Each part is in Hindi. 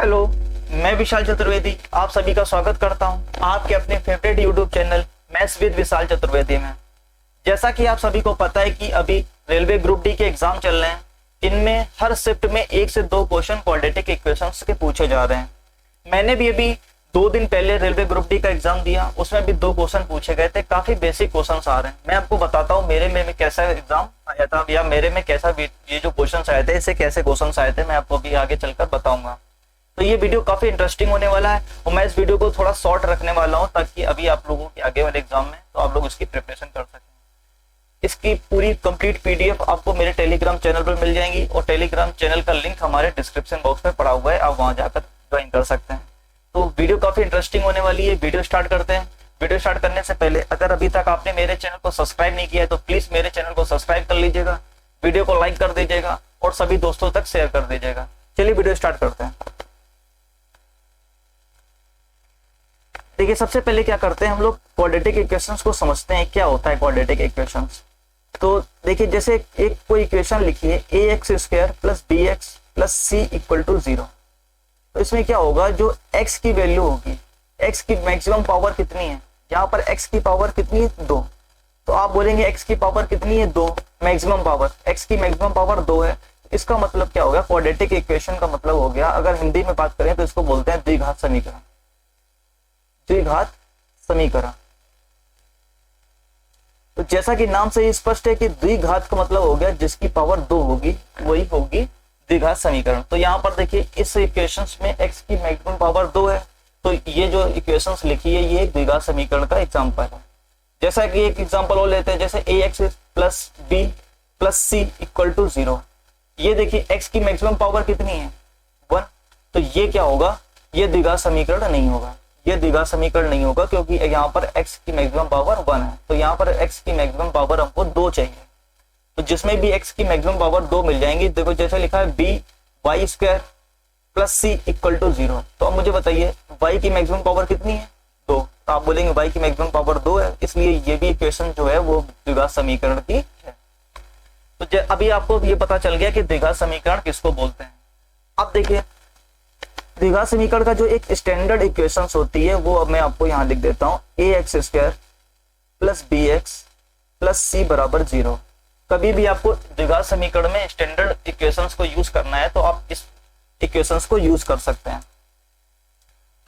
हेलो, मैं विशाल चतुर्वेदी आप सभी का स्वागत करता हूं आपके अपने favourite YouTube channel maths with Vishal Chaturvedi में। जैसा कि आप सभी को पता है कि अभी रेलवे ग्रुप डी के एग्जाम चल रहे हैं। इनमें हर शिफ्ट में 1 से 2 क्वेश्चन क्वाड्रेटिक इक्वेशंस के पूछे जा रहे हैं। मैंने भी अभी 2 दिन पहले रेलवे ग्रुप डी का एग्जाम दिया, उसमें भी 2 क्वेश्चन पूछे गए थे। काफी बेसिक क्वेश्चन आ रहे हैं। मैं आपको बताता हूँ मेरे में कैसा एग्जाम आया था या मेरे में कैसा ये जो क्वेश्चन आए थे, इससे कैसे क्वेश्चन आए थे, मैं आपको अभी आगे चलकर बताऊंगा। तो ये वीडियो काफी इंटरेस्टिंग होने वाला है और मैं इस वीडियो को थोड़ा शॉर्ट रखने वाला हूँ ताकि अभी आप लोगों के आगे वाले एग्जाम में तो आप लोग इसकी प्रिपरेशन कर सकें। इसकी पूरी कंप्लीट पीडीएफ आपको मेरे टेलीग्राम चैनल पर मिल जाएंगी और टेलीग्राम चैनल का लिंक हमारे डिस्क्रिप्शन बॉक्स में पड़ा हुआ है, आप वहां जाकर ज्वाइन कर सकते हैं। तो वीडियो काफी इंटरेस्टिंग होने वाली है। वीडियो स्टार्ट करते हैं। वीडियो स्टार्ट करने से पहले अगर अभी तक आपने मेरे चैनल को सब्सक्राइब नहीं किया है तो प्लीज मेरे चैनल को सब्सक्राइब कर लीजिएगा, वीडियो को लाइक कर दीजिएगा और सभी दोस्तों तक शेयर कर दीजिएगा। चलिए वीडियो स्टार्ट करते हैं। देखिए, सबसे पहले क्या करते हैं हम लोग क्वाड्रेटिक इक्वेशंस को समझते हैं। क्या होता है क्वाड्रेटिक इक्वेशंस? तो देखिए, जैसे एक कोई इक्वेशन लिखिए ax² + bx + c = 0। तो इसमें क्या होगा, जो x की वैल्यू होगी, x की मैक्सिमम पावर कितनी है, यहाँ पर x की पावर कितनी है 2। तो आप बोलेंगे x की पावर कितनी है 2, मैक्सिमम पावर, x की मैक्सिमम पावर 2 है। इसका मतलब क्या होगा, क्वाड्रेटिक इक्वेशन का मतलब हो गया, अगर हिंदी में बात करें तो इसको बोलते हैं द्विघात समीकरण। द्विघात समीकरण। तो जैसा कि नाम से ही स्पष्ट है कि द्विघात का मतलब हो गया जिसकी पावर 2 होगी वही होगी द्विघात समीकरण। तो यहाँ पर देखिए, इस इक्वेशंस में x की मैक्सिमम पावर 2 है, तो ये जो इक्वेशंस लिखी है ये एक द्विघात समीकरण का एग्जांपल है। जैसा कि एक एग्जांपल और लेते हैं, जैसे ax + b + c = 0। ये देखिए x की मैक्सिमम पावर कितनी है 1। तो ये क्या होगा, ये द्विघात समीकरण नहीं होगा, ये द्विघात समीकरण नहीं होगा क्योंकि यहाँ पर x की मैक्सिमम पावर 1 है। तो यहाँ पर x की मैक्सिमम पावर हमको 2 चाहिए। तो जिसमें भी x की मैक्सिमम पावर 2 मिल जाएंगी। देखो जैसे लिखा है by² + c = 0। तो अब मुझे बताइए y की मैक्सिमम पावर कितनी है 2। तो आप बोलेंगे y की मैक्सिमम पावर 2 है, इसलिए ये भी इक्वेशन जो है वो द्विघात समीकरण की है। तो अभी आपको ये पता चल गया कि द्विघात समीकरण किसको बोलते हैं। अब देखिए, द्विघात समीकरण का जो एक स्टैंडर्ड इक्वेशंस होती है वो अब मैं आपको यहाँ लिख देता हूँ, ax² + bx + c = 0। कभी भी आपको द्विघात समीकरण में स्टैंडर्ड इक्वेशंस को यूज करना है तो आप इस इक्वेशंस को यूज कर सकते हैं।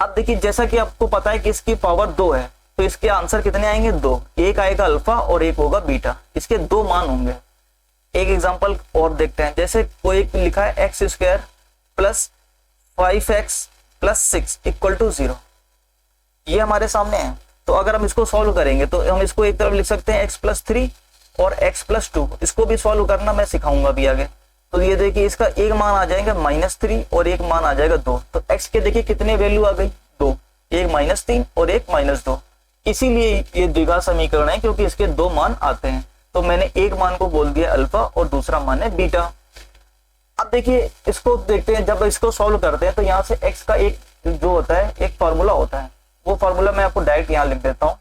अब देखिए, जैसा कि आपको पता है कि इसकी पावर 2 है तो इसके आंसर कितने आएंगे 2। एक आएगा अल्फा और एक होगा बीटा, इसके 2 मान होंगे। एक एग्जाम्पल और देखते हैं, जैसे कोई लिखा है x² + 5x + 6 = 0। ये हमारे सामने है। तो अगर हम इसको सॉल्व करेंगे तो हम इसको एक तरफ लिख सकते हैं x + 3 और x + 2। इसको भी सॉल्व करना मैं सिखाऊंगा अभी आगे। तो ये देखिए, इसका एक मान आ जाएगा -3 और एक मान आ जाएगा 2। तो x के देखिए कितने वैल्यू आ गई 2, एक -3 और एक -2। इसीलिए ये द्विघात समीकरण है क्योंकि इसके 2 मान आते हैं। तो मैंने एक मान को बोल दिया अल्फा और दूसरा मान है बीटा। अब देखिए, इसको देखते हैं, जब इसको सॉल्व करते हैं तो यहाँ से x का एक जो होता है एक फार्मूला होता है, वो फार्मूला मैं आपको डायरेक्ट यहाँ लिख देता हूं।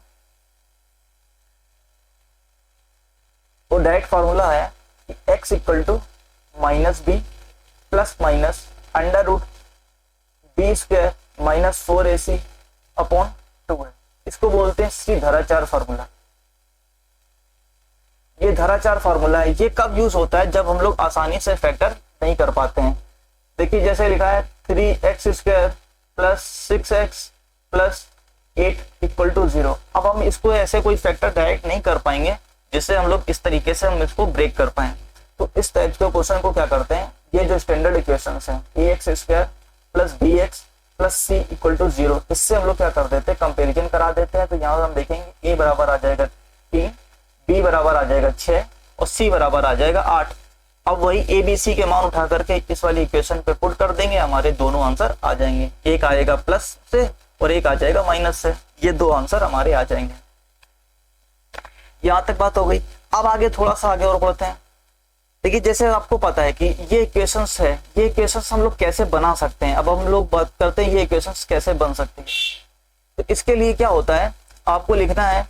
वो डायरेक्ट फार्मूला है x = -b ± √b² - 4ac/2 है। इसको बोलते हैं श्रीधराचार्य फार्मूला। ये धराचार फार्मूला है। ये कब यूज होता है, जब हम लोग आसानी से फैक्टर नहीं कर पाते हैं। देखिए, जैसे लिखा है 3x² + 6x + 8 = 0। अब हम इसको ऐसे कोई फैक्टर डायरेक्ट नहीं कर पाएंगे जिससे हम लोग इस तरीके से हम इसको ब्रेक कर पाए। तो इस टाइप के क्वेश्चन को क्या करते हैं, ये जो स्टैंडर्ड इक्वेशंस हैं ax² + bx + c = 0, इससे हम लोग क्या कर देते हैं, कंपेरिजन करा देते हैं। तो यहाँ हम देखेंगे a बराबर आ जाएगा 3, b बराबर आ जाएगा 6 और c बराबर आ जाएगा 8। अब वही a b c के मान उठा करके इस वाली इक्वेशन पे पुट कर देंगे, हमारे दोनों आंसर आ जाएंगे। एक आएगा प्लस से और एक आ जाएगा माइनस से। ये 2 आंसर हमारे आ जाएंगे। यहां तक बात हो गई। अब आगे थोड़ा सा आगे और बढ़ते हैं। देखिए, जैसे आपको पता है कि ये इक्वेशंस है, ये इक्वेशंस हम लोग कैसे बना सकते हैं। अब हम लोग बात करते हैं ये इक्वेशंस कैसे बन सकते हैं। तो इसके लिए क्या होता है, आपको लिखना है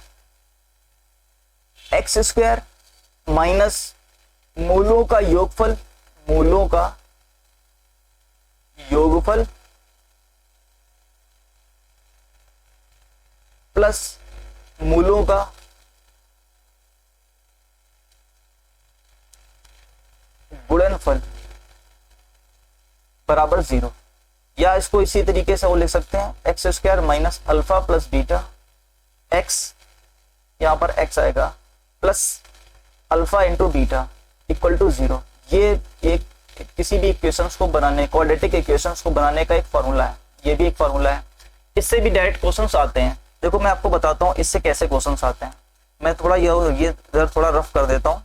x² - मूलों का योगफल, मूलों का योगफल प्लस मूलों का गुणनफल बराबर 0, या इसको इसी तरीके से वो लिख सकते हैं x square minus alpha plus beta x, यहां पर एक्स आएगा, plus alpha into beta equal to 0। ये एक किसी भी इक्वेशंस को बनाने, क्वाड्रेटिक इक्वेशंस को बनाने का एक फॉर्मूला है, ये भी एक फॉर्मूला है। इससे भी डायरेक्ट क्वेश्चंस आते हैं। देखो मैं आपको बताता हूँ इससे कैसे क्वेश्चंस आते हैं। मैं थोड़ा ये इधर थोड़ा रफ कर देता हूँ।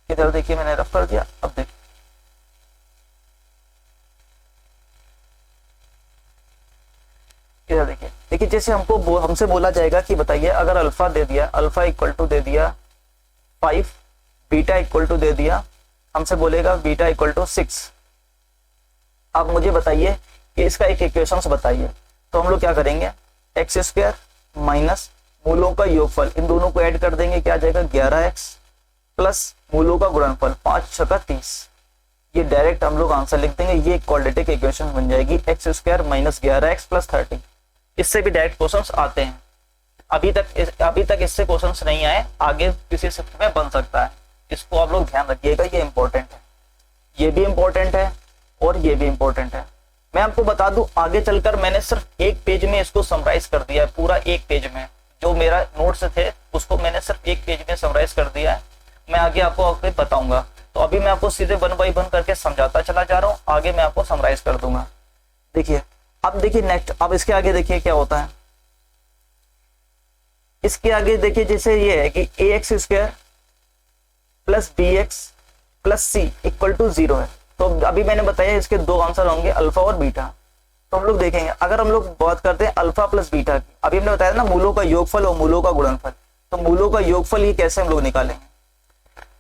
इधर देखिए मैंने रफ कर दिया, अब देखिए इधर देखिए जैसे हमसे बोला जाएगा कि बताइए अगर अल्फा दे दिया, अल्फा इक्वल टू दे दिया 5, बीटा इक्वल टू दे दिया, हमसे बोलेगा बीटा इक्वल टू 6। अब मुझे बताइए कि इसका एक इक्वेशंस बताइए। तो हम लोग क्या करेंगे, एक्स स्क्वायर माइनस मूलों का योगफल, इन दोनों को ऐड कर देंगे, क्या आ जाएगा 11x प्लस मूलों का गुणनफल 5 छक्का 30। ये डायरेक्ट हम लोग आंसर लिख देंगे, ये क्वाड्रेटिक इक्वेशन बन जाएगी x square minus 11x plus 30। इससे भी डायरेक्ट क्वेश्चंस आते हैं। अभी तक इससे क्वेश्चंस नहीं आए, आगे किसी शिफ्ट में बन सकता है। इसको आप लोग ध्यान रखिएगा, ये इंपॉर्टेंट है, ये भी इंपॉर्टेंट है और ये भी इंपॉर्टेंट है। मैं आपको बता दूं आगे चलकर मैंने सिर्फ एक पेज में इसको समराइज कर दिया है, पूरा एक पेज में, जो मेरा नोट्स थे उसको मैंने सिर्फ एक पेज में समराइज कर दिया है। मैं आगे आपको बताऊंगा। तो अभी मैं आपको सीधे 1 बाय 1 करके समझाता चला जा रहा हूँ, आगे मैं आपको समराइज कर दूंगा। देखिए अब देखिए नेक्स्ट, अब इसके आगे देखिए क्या होता है। इसके आगे देखिए जैसे ये है कि a x square plus b x plus c equal to 0 है। तो अभी मैंने बताया इसके दो आंसर होंगे, अल्फा और बीटा। तो हम लोग देखेंगे, अगर हम लोग बात करते हैं अल्फा प्लस बीटा की, अभी हमने बताया ना मूलों का योगफल और मूलों का गुणनफल। तो मूलों का योगफल ये कैसे हम लोग निकालेंगे,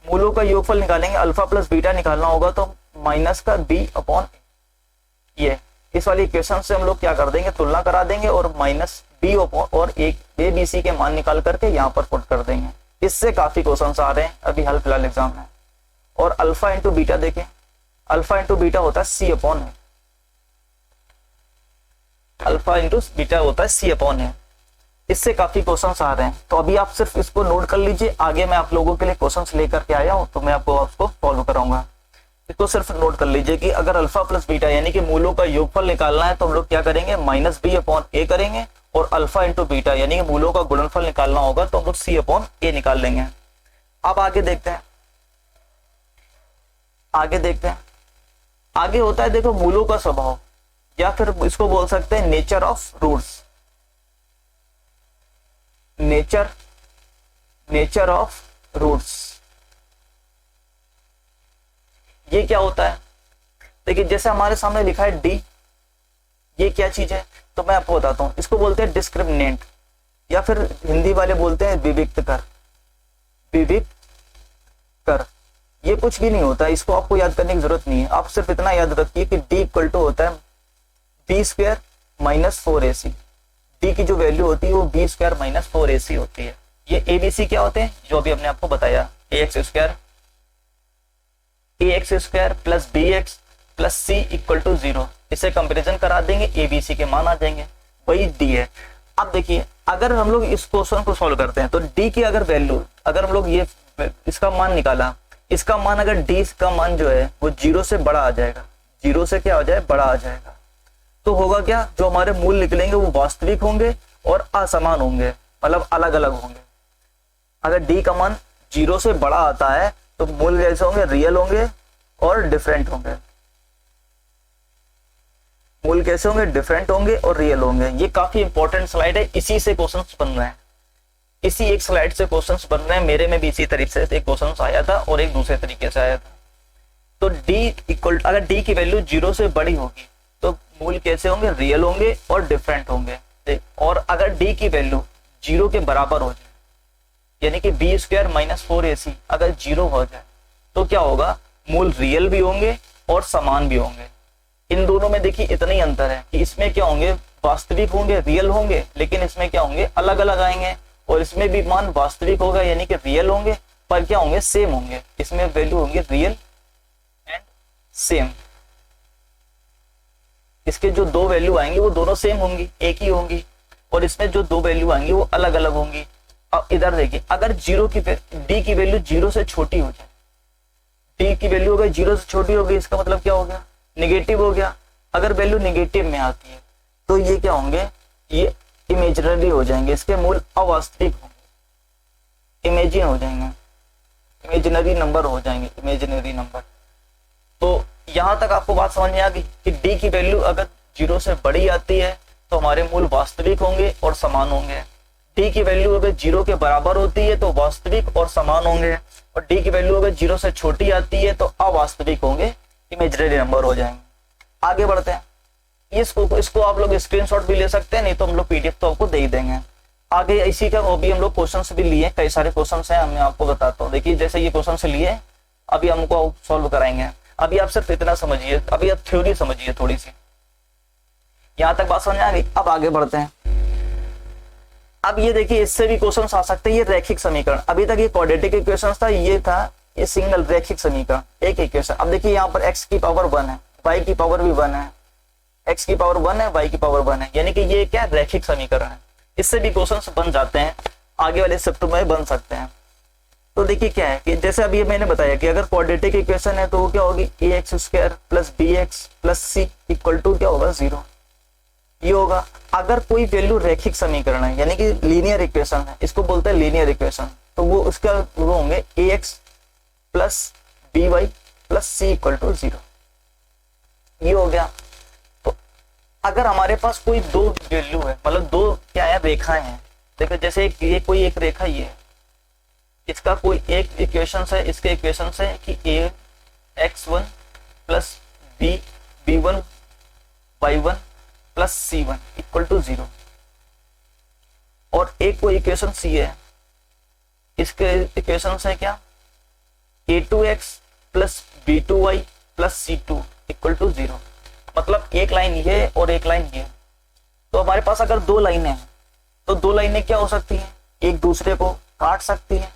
मूलों का योगफल निकालेंगे, अल्फा प्लस बीटा निकालना होगा तो माइनस का बी अपॉन ये, इस वाली इक्वेशन से हम लोग क्या कर देंगे, तुलना करा देंगे और माइनस बी और एक ए बी सी के मान निकाल करके यहाँ पर पुट कर देंगे। इससे काफी क्वेश्चन आ रहे हैं अभी हाल फिलहाल एग्जाम में। और अल्फा इंटू बीटा देखें, अल्फा इंटू बीटा होता है सी अपॉन है, अल्फा इंटू बीटा होता है सी अपॉन है। इससे काफी क्वेश्चंस आ रहे हैं। तो अभी आप सिर्फ इसको नोट कर लीजिए, आगे मैं आप लोगों के लिए क्वेश्चंस लेकर के आया हूं तो मैं आपको फॉलो कराऊंगा। इसको सिर्फ नोट कर लीजिए कि अगर अल्फा प्लस बीटा यानी कि मूलों का योगफल निकालना है तो हम लोग क्या करेंगे, माइनस बी अपॉन ए करेंगे, और अल्फा इंटू बीटा यानी कि मूलों का गुणनफल निकालना होगा तो हम लोग सी अपॉन ए निकाल लेंगे। अब आगे देखते हैं, आगे होता है देखो मूलों का स्वभाव, या फिर इसको बोल सकते हैं nature of roots, nature of roots. ये क्या होता है, देखिए जैसे हमारे सामने लिखा है डी, ये क्या चीज है तो मैं आपको बताता हूं। इसको बोलते हैं डिस्क्रिमिनेंट, या फिर हिंदी वाले बोलते हैं विविक्त कर, विविक्त कर। ये कुछ भी नहीं होता, इसको आपको याद करने की जरूरत नहीं है। आप सिर्फ इतना याद रखिए कि डी इक्वल टू होता है b square minus 4ac। D की जो वैल्यू होती है वो बी स्क्वायर माइनस 4ac होती है। ये ए बी सी क्या होते हैं, जो अभी हमने आपको बताया, a x square plus b x plus c equal to 0। इसे कंपेरिजन करा देंगे, ए बी सी के मान आ जाएंगे, वही डी है। अब देखिए अगर हम लोग इस क्वेश्चन को सॉल्व करते हैं तो डी की अगर वैल्यू, अगर हम लोग ये इसका मान निकाला, इसका मान अगर डी का मान जो है वो 0 से बड़ा आ जाएगा, 0 से क्या हो जाए, बड़ा आ जाएगा, तो होगा क्या, जो हमारे मूल निकलेंगे वो वास्तविक होंगे और असमान होंगे, मतलब अलग अलग होंगे। अगर डी का मान 0 से बड़ा आता है तो मूल जैसे होंगे, रियल होंगे और डिफरेंट होंगे। मूल कैसे होंगे, डिफरेंट होंगे और रियल होंगे। ये काफी इंपॉर्टेंट स्लाइड है, इसी से क्वेश्चंस बन रहे हैं, इसी एक स्लाइड से क्वेश्चंस बन रहे हैं। मेरे में भी इसी तरीके से एक क्वेश्चन आया था और एक दूसरे तरीके से आया था। तो डी इक्वल, अगर डी की वैल्यू 0 से बड़ी होगी तो मूल कैसे होंगे, रियल होंगे और डिफरेंट होंगे। और अगर डी की वैल्यू 0 के बराबर हो जाए, यानी कि बी स्क्वायर माइनस 4ac अगर 0 हो जाए तो क्या होगा, मूल रियल भी होंगे और समान भी होंगे। इन दोनों में देखिए इतना ही अंतर है कि इसमें क्या होंगे, वास्तविक होंगे, रियल होंगे, लेकिन इसमें क्या होंगे, अलग अलग आएंगे। और इसमें भी मान वास्तविक होगा यानी कि रियल होंगे, पर क्या होंगे, सेम होंगे, इसमें वैल्यू होंगे रियल एंड सेम। इसके जो दो वैल्यू आएंगी वो दोनों सेम होंगी, एक ही होंगी, और इसमें जो दो वैल्यू आएंगी वो अलग अलग होंगी। अब इधर देखिए, अगर डी की वैल्यू 0 से छोटी हो जाए, डी की वैल्यू अगर 0 से छोटी हो गई, इसका मतलब क्या हो गया, निगेटिव हो गया। अगर वैल्यू निगेटिव में आती है तो ये क्या होंगे, ये इमेजिनरी हो जाएंगे, इसके मूल अवास्तविक होंगे, इमेजिन हो जाएंगे, इमेजिनरी नंबर हो जाएंगे, इमेजिनरी नंबर। तो यहां तक आपको बात समझ में आ गई कि डी की वैल्यू अगर 0 से बड़ी आती है तो हमारे मूल वास्तविक होंगे और समान होंगे। डी की वैल्यू अगर 0 के बराबर होती है तो वास्तविक और समान होंगे, और डी की वैल्यू अगर 0 से छोटी आती है तो अवास्तविक होंगे, इमेजिनरी नंबर हो जाएंगे। आगे बढ़ते हैं, इसको आप लोग स्क्रीनशॉट भी ले सकते हैं, नहीं तो हम लोग पीडीएफ तो आपको दे ही देंगे। आगे इसी का वो भी हम लोग क्वेश्चन भी लिए, कई सारे क्वेश्चन हैं, मैं आपको बताता हूँ। देखिए जैसे ये क्वेश्चन लिए, अभी हमको सॉल्व कराएंगे। अभी आप सिर्फ इतना समझिए, अभी आप थ्योरी समझिए थोड़ी सी, यहां तक बात समझ आ गई। अब आगे बढ़ते हैं। अब ये देखिए, इससे भी क्वेश्चन आ सकते हैं, ये रैखिक समीकरण। अभी तक ये क्वाड्रेटिक इक्वेशन था, ये था ये सिंगल रैखिक समीकरण, एक इक्वेशन। अब देखिए यहाँ पर x की पावर 1 है, y की पावर भी 1 है, x की पावर 1 है, y की पावर 1 है, यानी कि ये क्या रैखिक समीकरण है। इससे भी क्वेश्चन बन जाते हैं, आगे वाले शिफ्ट में बन सकते हैं। तो देखिए क्या है कि जैसे अभी मैंने बताया कि अगर क्वाड्रेटिक इक्वेशन है तो वो क्या होगी, ax² + bx + c = क्या होगा, 0, ये होगा। अगर कोई वैल्यू रैखिक समीकरण है, यानी कि लीनियर इक्वेशन है, इसको बोलते हैं लीनियर इक्वेशन, तो वो उसका वो होंगे ax + by + c = 0, ये हो गया। तो अगर हमारे पास कोई दो वैल्यू है, मतलब दो क्या है, रेखाएं हैं, देखो जैसे ये कोई एक रेखा ये है, इसका कोई एक इक्वेशन है, इसके इक्वेशन है कि ax1 + b1 y1 + c1 = 0, और एक कोई इक्वेशन सी है, इसके इक्वेशन है क्या, a2x + b2y + c2 = 0, मतलब एक लाइन ये और एक लाइन ये। तो हमारे पास अगर दो लाइनें हैं तो दो लाइनें क्या हो सकती हैं, एक दूसरे को काट सकती हैं।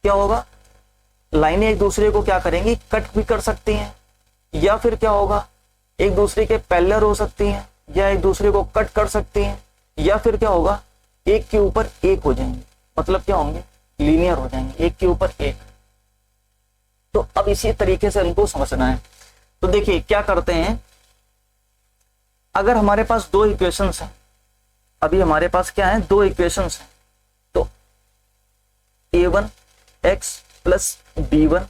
क्या होगा, लाइनें एक दूसरे को क्या करेंगी, कट भी कर सकती हैं, या फिर क्या होगा, एक दूसरे के पैरेलल हो सकती हैं, या एक दूसरे को कट कर सकती हैं, या फिर क्या होगा, एक के ऊपर एक हो जाएंगे, मतलब क्या होंगे, लीनियर हो जाएंगे, एक के ऊपर एक। तो अब इसी तरीके से हमको समझना है। तो देखिए क्या करते हैं, अगर हमारे पास दो इक्वेशंस हैं, अभी हमारे पास क्या है, दो इक्वेशंस हैं, तो a1x + b1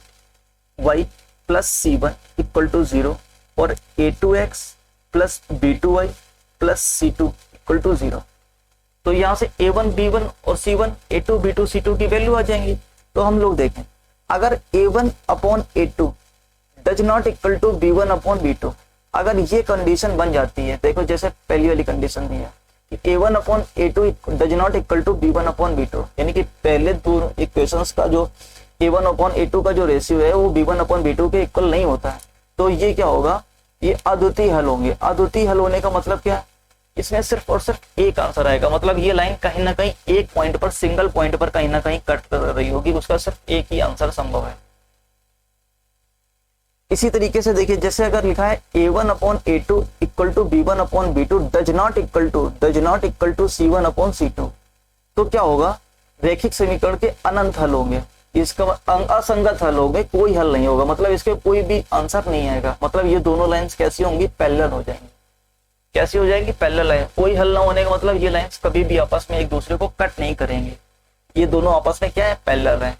y + c1 = 0 और a2x + b2y + c2 = 0। तो यहां से a1 b1 और c1 a2 b2 c2 की वैल्यू आ जाएंगी। तो हम लोग देखें, अगर a1/a2 does not equal to b1/b2, अगर ये कंडीशन बन जाती है, देखो जैसे पहली वाली कंडीशन दी है कि a1/a2 does not equal to b1/b2, यानी कि पहले दो इक्वेशंस का जो a1/a2 का जो रेशियो है वो b1/b2 के इक्वल नहीं होता है, तो ये क्या होगा, ये अद्वितीय हल होंगे। अद्वितीय हल होने का मतलब क्या है, इसमें सिर्फ और सिर्फ एक आंसर आएगा, मतलब ये लाइन कहीं ना कहीं एक पॉइंट पर, सिंगल पॉइंट पर कहीं ना कहीं कट कर रही होगी, उसका सिर्फ एक ही आंसर संभव है। इसी तरीके से देखिए, जैसे अगर लिखा है a1/a2 = b1/b2 does not equal to c1/c2, तो क्या होगा, रैखिक समीकरण के अनंत हल होंगे, इसका असंगत हल होंगे, कोई हल नहीं होगा, मतलब इसके कोई भी आंसर नहीं आएगा। मतलब ये दोनों लाइंस कैसी होंगी, पैरेलल हो जाएंगी। कैसी हो जाएगी, पैरेलल लाइन। कोई हल ना होने का मतलब ये लाइंस कभी भी आपस में एक दूसरे को कट नहीं करेंगे, ये दोनों आपस में क्या है, पैरेलल है।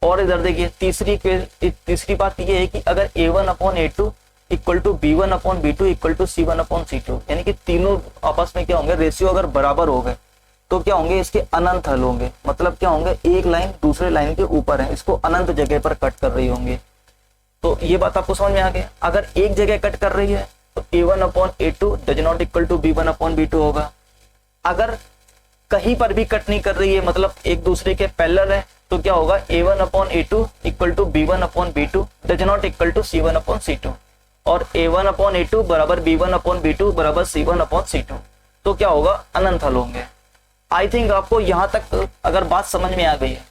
और इधर देखिए तीसरी बात ये है कि अगर a1/a2 = b1/b2 = c1/c2, यानी कि तीनों आपस में क्या होंगे, रेशियो अगर बराबर हो गए तो क्या होंगे, इसके अनंत हल होंगे। मतलब क्या होंगे, एक लाइन दूसरे लाइन के ऊपर है, इसको अनंत जगह पर कट कर रही होंगे। तो ये बात आपको समझ में आ गया। अगर एक जगह कट कर रही है तो a1/a2 does not equal to b1/b2 होगा। अगर कहीं पर भी कट नहीं कर रही है, मतलब एक दूसरे के पैरेलल है, तो क्या होगा, a1/a2 = b1/b2 does not equal to c1/c2। और a1 अपॉन a2 बराबर b1 अपॉन b2 बराबर c1 अपॉन c2, तो क्या होगा, अनंत हल होंगे। आई थिंक आपको यहाँ तक अगर बात समझ में आ गई है,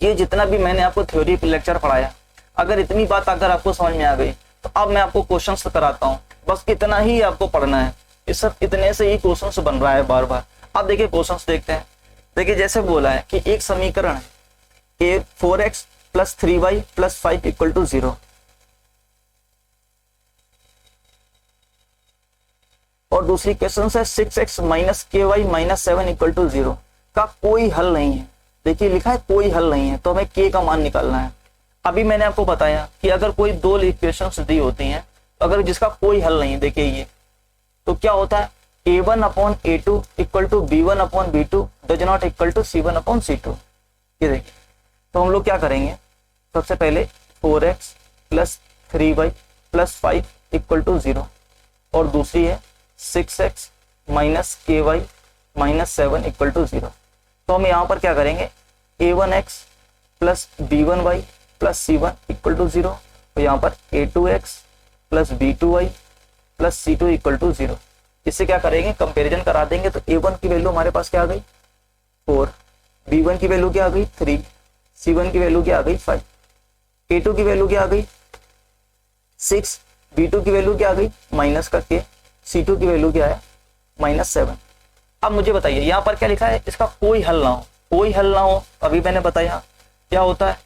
ये जितना भी मैंने आपको थ्योरी लेक्चर पढ़ाया, अगर इतनी बात अगर आपको समझ में आ गई, तो अब मैं आपको क्वेश्चंस कराता हूँ। बस इतना ही आपको पढ़ना है, इस सब इतने से ही क्वेश्चंस बन रहा है बार बार। अब देखिए क्वेश्चंस देखते हैं। देखिए जैसे बोला है कि एक समीकरण है 4x plus 3y plus 5 equal to 0, और दूसरी क्वेश्चन है 6x minus ky minus 7 equal to 0 का कोई हल नहीं है। देखिए लिखा है कोई हल नहीं है, तो हमें k का मान निकालना है। अभी मैंने आपको बताया कि अगर कोई दो इक्वेशंस दी होती हैं, अगर जिसका कोई हल नहीं है, देखिए ये तो क्या होता है, a1 upon a2 equal to b1 upon b2 does not equal to c1 upon c2। ये देखिए, तो हम लोग क्या करेंगे, सबसे पहले 4x plus 3y plus 5 equal to 0, और दूसरी है 6x minus ky minus 7 equal to 0। तो हम यहाँ पर क्या करेंगे, a1x plus b1y plus c1 equal to 0, तो यहाँ पर a2x plus b2y plus c2 equal to 0। इससे क्या करेंगे, कंपैरिजन करा देंगे। तो a1 की वैल्यू हमारे पास क्या आ गई 4, b1 की वैल्यू क्या आ गई 3, c1 की वैल्यू क्या आ गई 5, a2 की वैल्यू क्या आ गई 6, b2 की वैल्यू क्या आ गई माइनस का k, c2 की वैल्यू क्या है माइनस 7। अब मुझे बताइए यहाँ पर क्या लिखा है, इसका कोई हल ना हो, कोई हल ना हो, अभी मैंने बताया क्या होता है,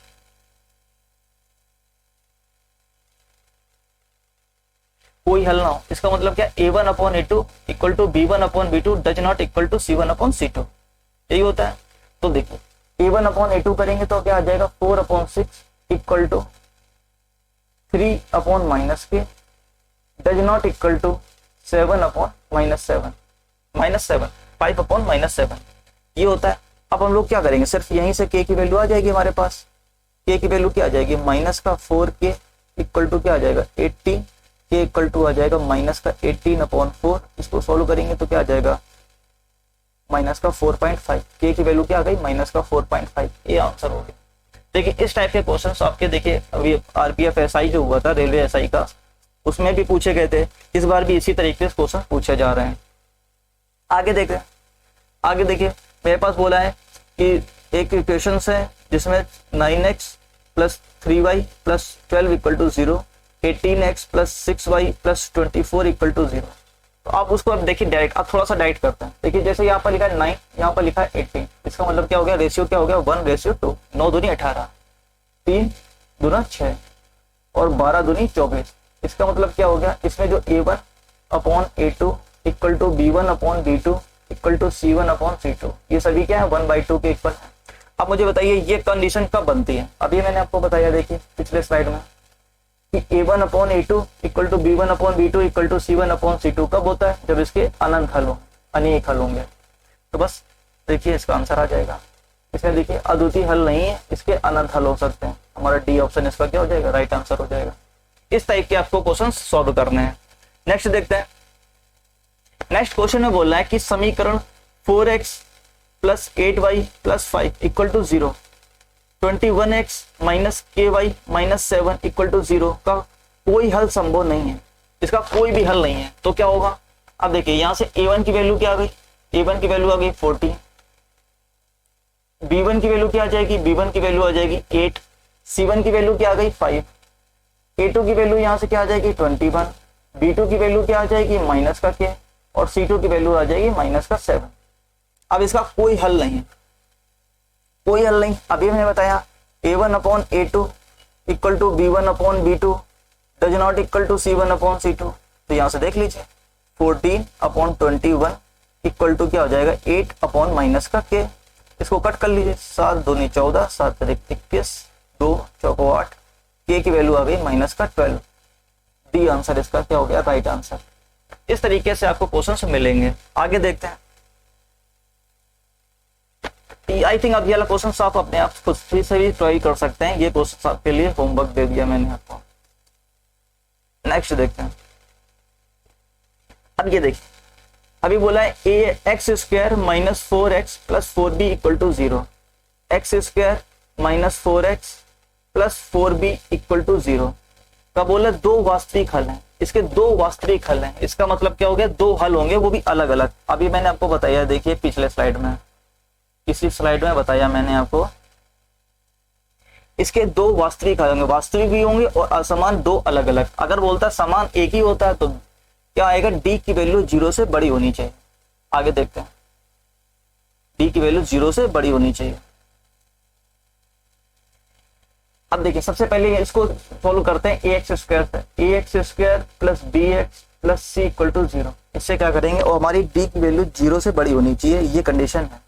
कोई हल ना हो, इसका मतलब क्या, a1 upon a2 equal to b1 upon b2 does not equal to c1 upon c2, यही होता है। तो देखिए a1 अपॉन a2 करेंगे तो क्या आ जाएगा 4 upon 6 equal to 3 upon minus के does not equal to 7 upon minus 7, minus 7 5 upon minus 7, ये होता है। अब हम लोग क्या करेंगे, सिर्फ यहीं से k की वैल्यू आ जाएगी हमारे पास, k की वैल्यू क्या आ जाएगी माइनस का 4k इक्वल टू क्या आ जाएगा 18, k इक्वल टू आ जाएगा माइनस का 18 अपॉन 4, इसको सॉल्व करेंगे तो क्या आ जाएगा माइनस का 4.5, k की वैल्यू क्या आ गई माइनस का 4.5, ये आंसर हो गया। देखिए इस टाइप के क्वेश्चंस आपके, देखिए अभी आरपीएफ एसआई जो हुआ था रेलवे एसआई का, उसमें भी पूछे गए थे, इस बार भी इसी तरीके से क्वेश्चन पूछे जा रहे हैं। आगे देखें, आगे देखिए मेरे पास बोला है कि एक इक्वेशन है जिसमें 9x plus 3y plus 12 equal to 0, 18x plus 6y plus 24 equal to 0। तो आप उसको अब देखिए डायरेक्ट, आप थोड़ा सा डायरेक्ट करते हैं। देखिए जैसे यहाँ पर लिखा है 9, यहाँ पर लिखा है 18, इसका मतलब क्या हो गया, रेशियो क्या हो गया 1:2, 9 दूनी 18, 3 दूना 6 और 12 दूनी 24। इसका मतलब क्या हो गया, इसमें जो a1 upon a2 equal to b1 upon b2 equal to c1 upon c2, ये सभी क्या है 1/2 के इक्वल है। अब मुझे बताइए ये कंडीशन कब बनती है, अभी मैंने आपको बताया देखिए पिछले स्लाइड में कि a1 upon a2 equal to b1 upon b2 equal to c1 upon c2 कब होता है, जब इसके अनंत हल हो, अनेक हल होंगे। तो बस देखिए इसका आंसर आ जाएगा। इसमें देखिए अद्वितीय हल नहीं है, इसके अनंत हल हो सकते हैं। हमारा डी ऑप्शन इसका क्या हो जाएगा, राइट आंसर हो जाएगा। इस टाइप के आपको क्वेश्चन सॉल्व करने हैं। नेक्स्ट देखते हैं। नेक्स्ट क्वेश्चन में बोल रहा है कि समीकरण 4x plus 8y plus 5 equal to 0, 21x minus ky minus 7 equal to 0 का कोई हल संभव नहीं है, इसका कोई भी हल नहीं है। तो क्या होगा, अब देखिए यहाँ से a1 की वैल्यू क्या आ गई, a1 की वैल्यू आ गई 14, b1 की वैल्यू क्या आ जाएगी, b1 की वैल्यू आ जाएगी 8, c1 की वैल्यू क्या आ गई 5, a2 की वैल्यू यहाँ से क्या आ जाएगी 21, b2 की वैल्यू क्या आ जाएगी माइनस का k और c2 की वैल्यू आ जाएगी माइनस का 7। अब इसका कोई हल नहीं, कोई हल नहीं। अभी मैंने बताया a1 upon a2 equal to b1 upon b2 does not equal to c1 upon c2। तो यहाँ से देख लीजिए 14 अपॉन 21 इक्वल टू क्या हो जाएगा 8 अपॉन माइनस का k, इसको कट कर लीजिए, 7 दूनी 14, 7 21, 2 चौको 8, k की वैल्यू आ गई माइनस का 12। डी आंसर इसका क्या हो गया, राइट आंसर। इस तरीके से आपको क्वेश्चंस मिलेंगे। आगे देखते हैं। आई थिंक अब ये वाला क्वेश्चन आप अपने आप खुद से भी ट्राई कर सकते हैं, ये क्वेश्चन आपके लिए होमवर्क दे दिया मैंने आपको। नेक्स्ट देखते हैं। अब ये देखिए, अभी बोला है a x square minus 4x plus 4b equal to 0, x square minus 4x plus 4b equal to 0 का बोला दो वास्तविक हल हैं, इसके दो वास्तविक हल हैं, इसका मतलब क्या हो गया, दो हल होंगे वो भी अलग अलग। अभी मैंने आपको बताया, देखिए पिछले स्लाइड में, इसी स्लाइड में बताया मैंने आपको, इसके दो वास्तविक हल होंगे, वास्तविक भी होंगे और असमान दो अलग अलग। अगर बोलता समान एक ही होता है तो क्या आएगा, डी की वैल्यू 0 से बड़ी होनी चाहिए। आगे देखते हैं, डी की वैल्यू 0 से बड़ी होनी चाहिए। अब देखिए सबसे पहले इसको फॉलो करते हैं ए एक्स स्क्वायर से, a x square plus b x plus c equal to 0। इससे क्या करेंगे, और हमारी डी की वैल्यू 0 से बड़ी होनी चाहिए, ये कंडीशन है।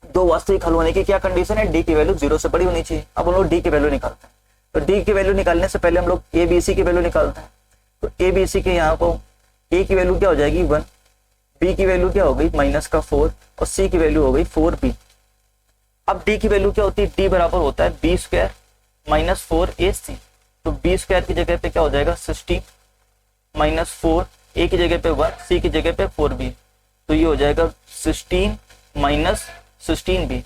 दो वास्तविक हल होने की क्या कंडीशन है, डी की वैल्यू 0 से बड़ी होनी चाहिए। अब हम लोग डी की वैल्यू निकालते हैं, तो डी की वैल्यू निकालने से पहले हम लोग ए बी सी की वैल्यू निकालते हैं। तो ए बी सी के यहाँ को ए की वैल्यू क्या हो जाएगी 1, बी की वैल्यू क्या हो गई -4 और सी की वैल्यू हो गई 4b। अब डी की वैल्यू क्या होती है, डी बराबर होता है बी स्क्वायर माइनस 4ac। तो बी स्क्वायर की जगह पे क्या हो जाएगा 16 माइनस 4, ए की जगह पे 1, सी की जगह पे 4b। तो ये हो जाएगा 16 माइनस 16b।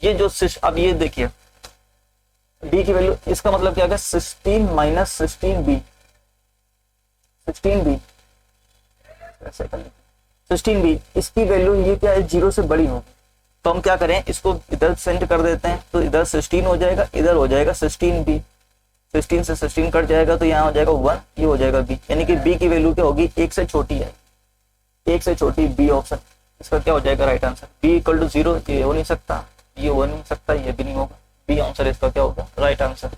ये जो अब ये देखिए डी की वैल्यू, इसका मतलब क्या होगा 16 माइनस 16b, 16b ऐसे कर लेते 16b, इसकी वैल्यू ये क्या है 0 से बड़ी होगी। तो हम क्या करें, इसको इधर सेंड कर देते हैं, तो इधर 16 हो जाएगा, इधर हो जाएगा 16b, 16 से 16 कट जाएगा तो यहाँ हो जाएगा 1, ये हो जाएगा b, यानी कि b की वैल्यू क्या होगी 1 से छोटी है, 1 से छोटी b ऑप्शन, इसका क्या हो जाएगा right answer. b equal to 0 ये हो नहीं सकता, ये हो नहीं सकता, ये भी नहीं होगा, b आंसर इसका क्या होगा राइट आंसर।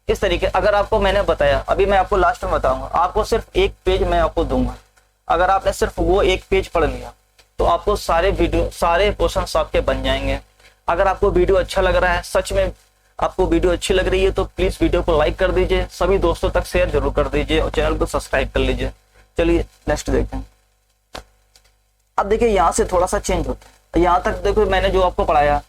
इस तरीके अगर आपको मैंने बताया, अभी मैं आपको लास्ट में बताऊंगा, आपको सिर्फ एक पेज मैं आपको दूंगा, अगर आपने सिर्फ वो एक पेज पढ़ लिया तो आपको सारे क्वेश्चंस आपके बन जाएंगे। अगर आपको वीडियो अच्छा लग रहा है, सच में आपको वीडियो अच्छी लग रही है, तो प्लीज वीडियो को लाइक कर दीजिए, सभी दोस्तों तक शेयर जरूर कर दीजिए और चैनल को सब्सक्राइब कर लीजिए। चलिए नेक्स्ट देखते हैं। अब देखिए यहाँ से थोड़ा सा चेंज होता है, यहाँ तक देखो मैंने जो आपको पढ़ाया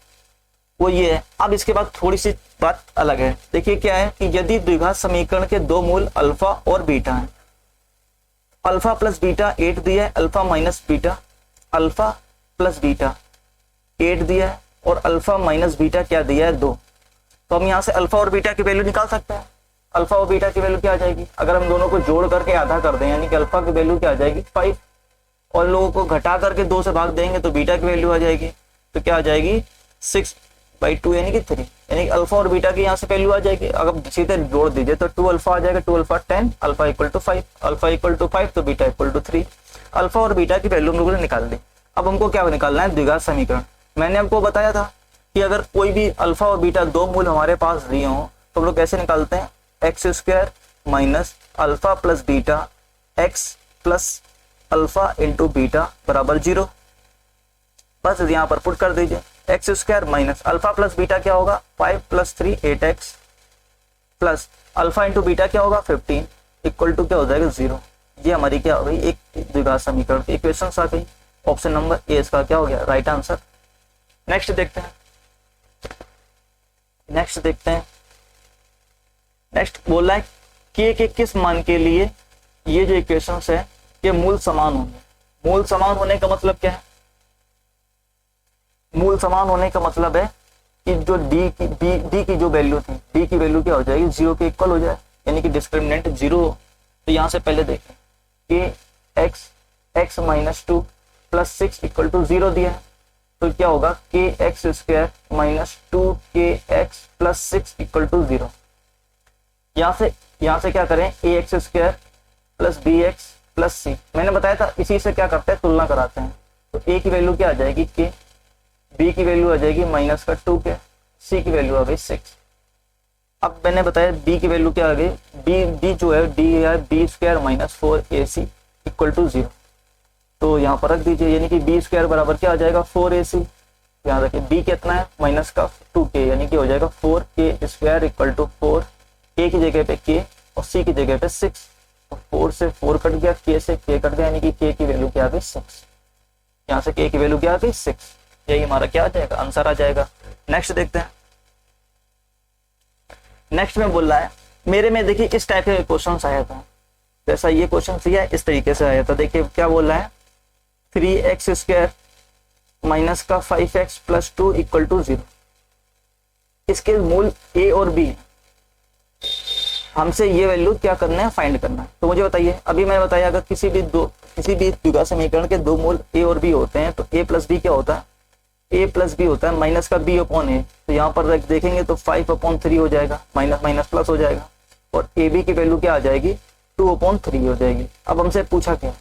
वो ये है। अब इसके बाद थोड़ी सी बात अलग है, देखिए क्या है कि यदि द्विघात समीकरण के दो मूल अल्फा और बीटा हैं, अल्फा प्लस बीटा 8 दिया है, alpha minus beta, alpha plus beta 8 दिया है और अल्फा माइनस बीटा क्या दिया है 2। तो हम यहाँ से अल्फा और बीटा की वैल्यू निकाल सकते हैं। अल्फा और बीटा की वैल्यू क्या आ जाएगी, अगर हम दोनों को जोड़ करके आधा कर दें यानी कि अल्फा की वैल्यू क्या आ जाएगी 5, और लोगों को घटा करके 2 से भाग देंगे तो बीटा की वैल्यू आ जाएगी, तो क्या आ जाएगी 6/2 यानी कि 3, यानी कि अल्फा और बीटा की यहाँ से वैल्यू आ जाएगी। अगर सीधे जोड़ दीजिए तो 2 अल्फा आ जाएगा, 2 alpha 10, alpha equal to 5, alpha equal to 5 तो बीटा इक्वल टू 3। अल्फा और बीटा की वैल्यू हम लोगों ने निकाल दी। अब हमको क्या निकालना है, द्विघात समीकरण। मैंने आपको बताया था कि अगर कोई भी अल्फा और बीटा दो मूल हमारे पास दिए हों तो हम लोग कैसे निकालते हैं, x square minus alpha plus beta x plus alpha into beta बराबर 0। बस यहाँ पर पुट कर दीजिए, x square minus alpha plus beta क्या होगा 5 + 3 8x plus alpha into beta क्या होगा 15 इक्वल टू क्या हो जाएगा 0। ये हमारी क्या हो गई, एक द्विघात समीकरण की इक्वेशन आ गई। ऑप्शन नंबर ए इसका क्या हो गया राइट आंसर। नेक्स्ट देखते हैं, नेक्स्ट बोला है के किस मान के लिए ये जो इक्वेशन है ये मूल समान होंगे। मूल समान होने का मतलब क्या है, मूल समान होने का मतलब है कि जो डी की जो वैल्यू थी, डी की वैल्यू क्या हो जाएगी 0 के इक्वल हो जाए, यानी कि डिस्क्रिमिनेंट 0 हो। तो यहाँ से पहले देखें के x minus 2 plus 6 equal to 0 दिया है, तो क्या होगा के एक्स स्क्वायर माइनस 2 के एक्स प्लस 6 इक्वल टू 0। यहाँ से क्या करें, a x square plus b x plus c, मैंने बताया था इसी से क्या करते हैं तुलना कराते हैं। तो ए की वैल्यू क्या आ जाएगी के, बी की वैल्यू आ जाएगी माइनस का 2 के, सी की वैल्यू आ गई 6। अब मैंने बताया बी की वैल्यू क्या आ गई, बी जो है डी है b square minus 4ac equal to 0। तो यहाँ पर रख दीजिए, यानी कि बी स्क्वायर बराबर क्या आ जाएगा 4ac। यहाँ रखिए बी कितना है माइनस का 2k, यानी कि हो जाएगा 4k स्क्वायर इक्वल टू 4, ए की जगह पे k और सी की जगह पे 6। तो 4 से 4 कट गया, k से k कट गया, यानी कि k की वैल्यू क्या आ गई 6। यहाँ से k की वैल्यू क्या आ गई 6, यही हमारा क्या आ जाएगा आंसर आ जाएगा। नेक्स्ट देखते हैं, नेक्स्ट में बोल रहा है मेरे में देखिए इस टाइप के क्वेश्चन आया था, जैसा ये क्वेश्चन दिया इस तरीके से आया था। देखिए क्या बोल रहा है 3x स्क्वायर माइनस का 5x प्लस 2 इक्वल टू 0। इसके मूल a और b, हमसे ये वैल्यू क्या करना है, फाइंड करना है। तो मुझे बताइए, अभी मैंने बताया अगर किसी भी द्विघात समीकरण के दो मूल ए और बी होते हैं तो ए प्लस बी क्या होता है, ए प्लस बी होता है माइनस का बी अपॉन ए। तो यहाँ पर देखेंगे तो 5/3 हो जाएगा, माइनस माइनस प्लस हो जाएगा, और ए बी की वैल्यू क्या आ जाएगी, 2/3 हो जाएगी। अब हमसे पूछा क्या,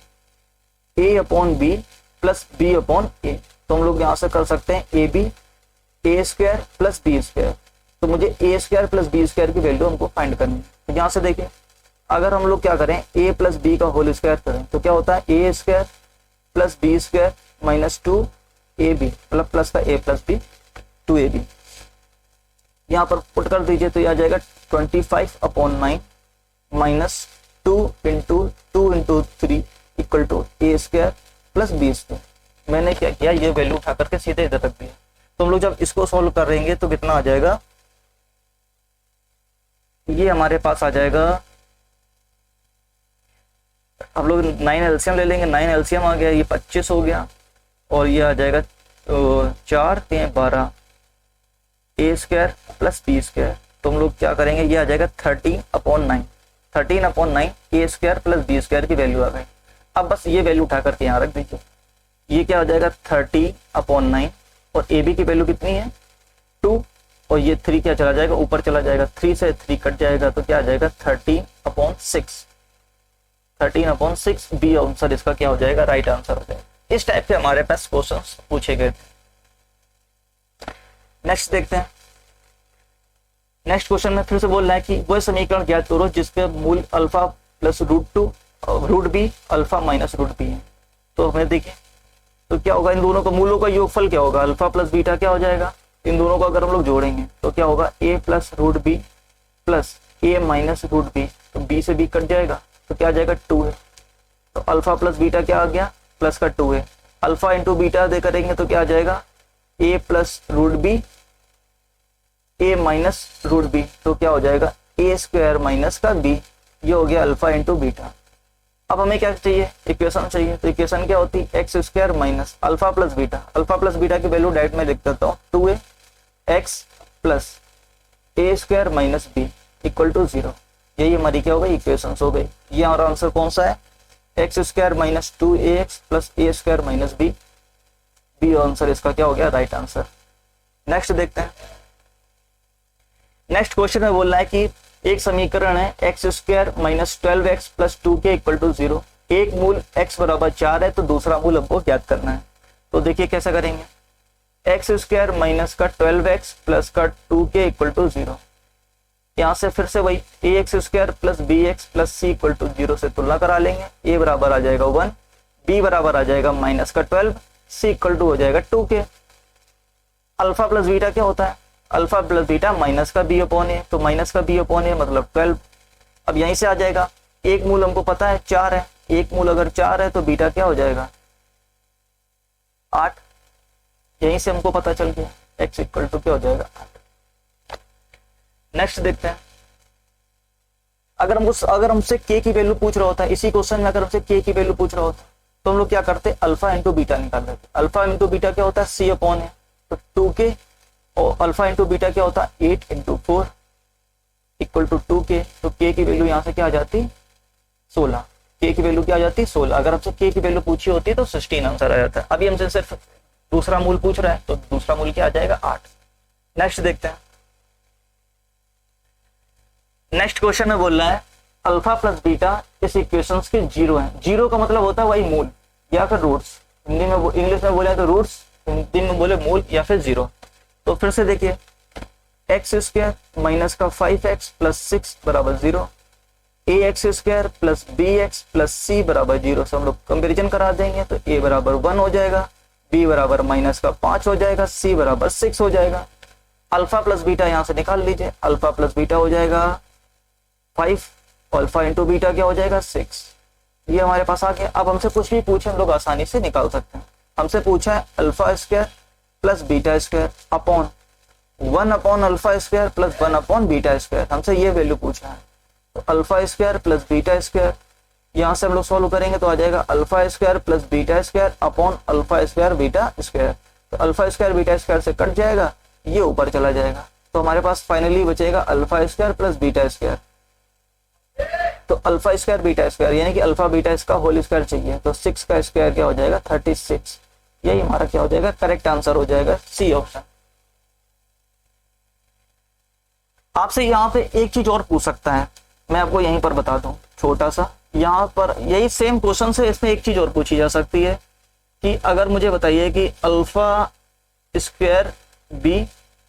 a upon b plus b upon a. तो हम लोग यहाँ से कर सकते हैं a b a square plus b square. तो मुझे a square plus b square की वैल्यू हमको फाइंड करनी है। तो यहाँ से देखिए, अगर हम लोग क्या करें, ए प्लस बी का होल स्क्वायर करें तो क्या होता है, a square plus b square minus 2ab, मतलब प्लस का ए प्लस बी 2ab। यहाँ पर पुट कर दीजिए तो यह आ जाएगा 25/9 minus 2 into 3 equal to a square plus b square. मैंने क्या किया, ये वैल्यू उठा करके सीधे इधर रख दिया। तो हम लोग जब इसको सॉल्व कर रहेंगे तो कितना आ जाएगा, ये हमारे पास आ जाएगा, हम लोग 9 एलसीएम ले लेंगे, 9 एलसीएम आ गया, ये 25 हो गया, और ये आ जाएगा 4 3 12 ए स्क्वायर प्लस बी स्क्वायर। तो हम लोग क्या करेंगे, ये आ जाएगा 13/9 ए स्क्वायर प्लस बी स्क्वायर की वैल्यू आ गई। अब बस ये वैल्यू उठा करके यहाँ रख दीजिए, ये क्या हो जाएगा 30/9, और ए बी की वैल्यू कितनी है 2, और ये 3 क्या चला जाएगा, ऊपर चला जाएगा, 3 से 3 कट जाएगा, तो क्या आ जाएगा 13/6 बी आंसर इसका क्या हो जाएगा, राइट आंसर हो जाएगा। इस टाइप के हमारे पास क्वेश्चंस पूछे गए थे। नेक्स्ट देखते हैं। नेक्स्ट क्वेश्चन में फिर से बोल रहा है कि वह समीकरण ज्ञात करो जिसके मूल alpha plus root b alpha minus root b है। तो हमें देखिए तो क्या होगा, इन दोनों का मूलों का योगफल क्या होगा, अल्फा प्लस बीटा क्या हो जाएगा, इन दोनों को अगर हम लोग जोड़ेंगे तो क्या होगा, ए प्लस रूट बी प्लस ए माइनस रूट बी। तो बी से बी कट जाएगा तो क्या आ जाएगा 2 है। तो अल्फा प्लस बीटा क्या आ गया, प्लस का 2 है। अल्फा इंटू बीटा दे करेंगे तो क्या आ जाएगा, ए प्लस रूट बी ए माइनस रूट बी। तो क्या हो जाएगा, ए स्क्वायर माइनस का बी। ये हो गया अल्फा इंटू बीटा। अब हमें क्या चाहिए, इक्वेशन चाहिए। तो इक्वेशन क्या होती है, x square minus alpha plus beta. Alpha plus beta की वैल्यू डायरेक्ट में लिख देता हूँ, 2a x plus a square minus b equal to 0। यही हमारी क्या हो गई, इक्वेशन हो गई। ये हमारा आंसर कौन सा है, x square minus 2ax plus a square minus b. B answer इसका क्या हो गया, राइट आंसर। नेक्स्ट देखते हैं। नेक्स्ट क्वेश्चन में बोल रहा है कि एक समीकरण है x square minus 12x plus 2k equal to 0। एक मूल x बराबर 4 है तो दूसरा मूल हमको ज्ञात करना है। तो देखिए कैसे करेंगे, एक्स स्क्वायर माइनस का 12x प्लस का 2k इक्वल टू 0। यहाँ से फिर से वही ax square plus bx plus c equal to 0 से तुलना करा लेंगे। a बराबर आ जाएगा 1, b बराबर आ जाएगा माइनस का 12, c इक्वल टू हो जाएगा 2k। अल्फा प्लस बीटा क्या होता है, अल्फा प्लस बीटा माइनस का बी अपॉन ए। तो माइनस का बी अपॉन ए मतलब 12। अब यहीं से आ जाएगा, एक मूल हमको पता है 4 है, एक मूल अगर 4 है तो बीटा क्या हो जाएगा 8। यहीं से हमको पता चल गया x इक्वल टू क्या हो जाएगा 8। नेक्स्ट देखते हैं। अगर हमसे k की वैल्यू पूछ रहा होता है, इसी क्वेश्चन में अगर हमसे k की वैल्यू पूछ रहा होता तो हम लोग क्या करते, अल्फा इंटू बीटा निकाल लेते। अल्फा इंटू बीटा क्या होता है, c अपॉन है, तो 2k, और अल्फा इंटू बीटा क्या होता है 8 इंटू 4 इक्वल टू 2k। तो k की वैल्यू यहाँ से क्या आ जाती 16। k की वैल्यू क्या आ जाती 16। अगर हमसे k की वैल्यू पूछी होती तो 16 आंसर आ जाता है। अभी हमसे सिर्फ दूसरा मूल पूछ रहा है तो दूसरा मूल क्या आ जाएगा 8। नेक्स्ट देखते हैं। नेक्स्ट क्वेश्चन में बोल रहा है अल्फा प्लस बीटा इस इक्वेशन के 0 है। 0 का मतलब होता है वही मूल या फिर रूट्स। हिंदी में इंग्लिश में बोले तो रूट्स, हिंदी में बोले मूल या फिर 0। तो फिर से देखिए, एक्स स्क्वायर माइनस का 5x प्लस 6 बराबर 0, ax square plus bx plus c बराबर 0 से हम लोग कंपेरिजन करा देंगे। तो a बराबर 1 हो जाएगा, b बराबर माइनस का 5 हो जाएगा, c बराबर 6 हो जाएगा। अल्फा प्लस बीटा यहाँ से निकाल लीजिए, अल्फा प्लस बीटा हो जाएगा 5, अल्फा इंटू बीटा क्या हो जाएगा 6। ये हमारे पास आ गया। अब हमसे कुछ भी पूछे हम लोग आसानी से निकाल सकते हैं। हमसे पूछा है alpha square plus beta square upon 1 upon alpha square plus 1 upon beta square. हमसे ये वैल्यू पूछा है। तो alpha square plus beta square यहाँ से हम लोग सॉल्व करेंगे तो आ जाएगा alpha square plus beta square upon alpha square beta square. तो अल्फा स्क्वायर बीटा स्क्वायर से कट जाएगा, ये ऊपर चला जाएगा। तो हमारे पास फाइनली बचेगा alpha square plus beta square. तो अल्फा स्क्वायर बीटा स्क्वायर यानी कि अल्फा बीटा इसका होल स्क्वायर चाहिए, तो 6 का स्क्वायर क्या हो जाएगा 36। यही हमारा क्या हो जाएगा करेक्ट आंसर हो जाएगा सी ऑप्शन। आपसे यहाँ पे एक चीज और पूछ सकता है, मैं आपको यहीं पर बता दूं छोटा सा, यहाँ पर यही सेम क्वेश्चन से इसमें एक चीज और पूछी जा सकती है कि अगर मुझे बताइए कि alpha square b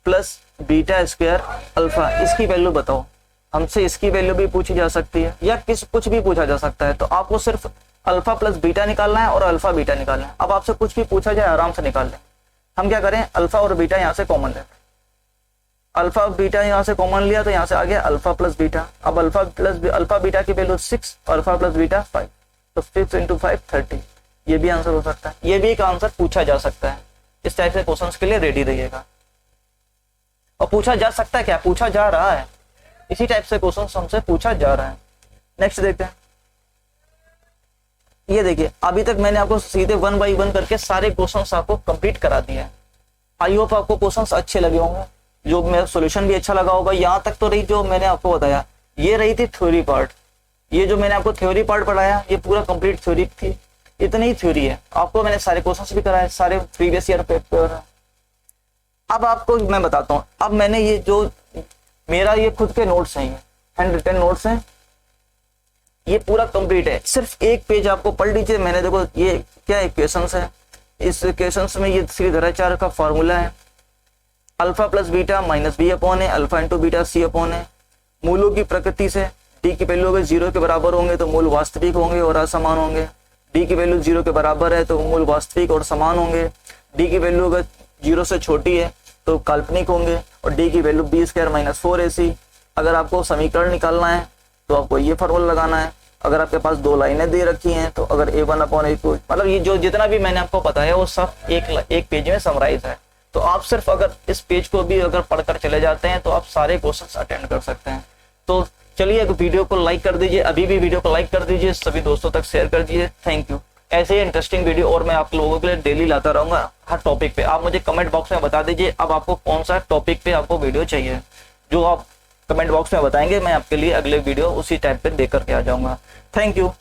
plus beta square alpha, इसकी वैल्यू बताओ। हमसे इसकी वैल्यू भी पूछी जा सकती है या कुछ भी पूछा जा सकता है। तो आपको सिर्फ अल्फा प्लस बीटा निकालना है और अल्फा बीटा निकालना है। अब आपसे कुछ भी पूछा जाए आराम से निकाल लें। हम क्या करें, अल्फा और बीटा यहाँ से कॉमन लेते हैं। अल्फा बीटा यहाँ से कॉमन लिया तो यहाँ से आ गया अल्फा प्लस बीटा। अब अल्फा बीटा की वैल्यू 6, अल्फा प्लस बीटा 5, तो 6 × 5 30। ये भी आंसर हो सकता है, ये भी एक आंसर पूछा जा सकता है। इस टाइप से क्वेश्चंस के लिए रेडी रहिएगा। और पूछा जा सकता है क्या, पूछा जा रहा है, इसी टाइप से क्वेश्चंस हमसे पूछा जा रहा है। नेक्स्ट देखते हैं। ये देखिए अभी तक मैंने आपको सीधे 1 बाई 1 करके सारे क्वेश्चंस आपको कंप्लीट करा दिए हैं। आई होप आपको क्वेश्चंस अच्छे लगे होंगे, जो मेरा सॉल्यूशन भी अच्छा लगा होगा। यहाँ तक तो रही जो मैंने आपको बताया, ये रही थी थ्योरी पार्ट। ये जो मैंने आपको थ्योरी पार्ट पढ़ाया ये पूरा कंप्लीट थ्योरी थी, इतनी ही थ्योरी है। आपको मैंने सारे क्वेश्चंस भी कराए, सारे प्रीवियस ईयर पेपर। अब आपको मैं बताता हूँ, अब मैंने ये जो मेरा ये खुद के नोट्स हैं, हैंड रिटन नोट्स हैं, ये पूरा कंप्लीट है। सिर्फ एक पेज आपको पढ़ लीजिए। मैंने देखो ये क्या इक्वेशंस है, इस इक्वेशंस में ये सीधाचार का फॉर्मूला है, alpha plus beta minus b upon है, alpha into beta c upon है। मूलों की प्रकृति से डी की वैल्यू अगर 0 के बराबर होंगे तो मूल वास्तविक होंगे और असमान होंगे। डी की वैल्यू 0 के बराबर है तो मूल वास्तविक और समान होंगे। डी की वैल्यू अगर 0 से छोटी है तो काल्पनिक होंगे। और डी की value B square minus 4ac। अगर आपको समीकरण निकालना है तो आपको ये फॉर्मूला लगाना है। अगर आपके पास 2 लाइनें दे रखी हैं तो अगर a1 अपॉन a2, मतलब ये जो जितना भी मैंने आपको बताया वो सब एक पेज में समराइज है। तो आप सिर्फ अगर इस पेज को भी अगर पढ़कर चले जाते हैं तो आप सारे क्वेश्चंस अटेंड कर सकते हैं। तो चलिए वीडियो को लाइक कर दीजिए, अभी भी वीडियो को लाइक कर दीजिए, सभी दोस्तों तक शेयर कर दीजिए। Thank you. ऐसे ही इंटरेस्टिंग वीडियो और मैं आप लोगों के लिए डेली लाता रहूंगा हर टॉपिक पे। आप मुझे कमेंट बॉक्स में बता दीजिए अब आपको कौन सा टॉपिक पे आपको वीडियो चाहिए। जो आप कमेंट बॉक्स में बताएंगे मैं आपके लिए अगले वीडियो उसी टाइप पे देकर के आ जाऊंगा। Thank you.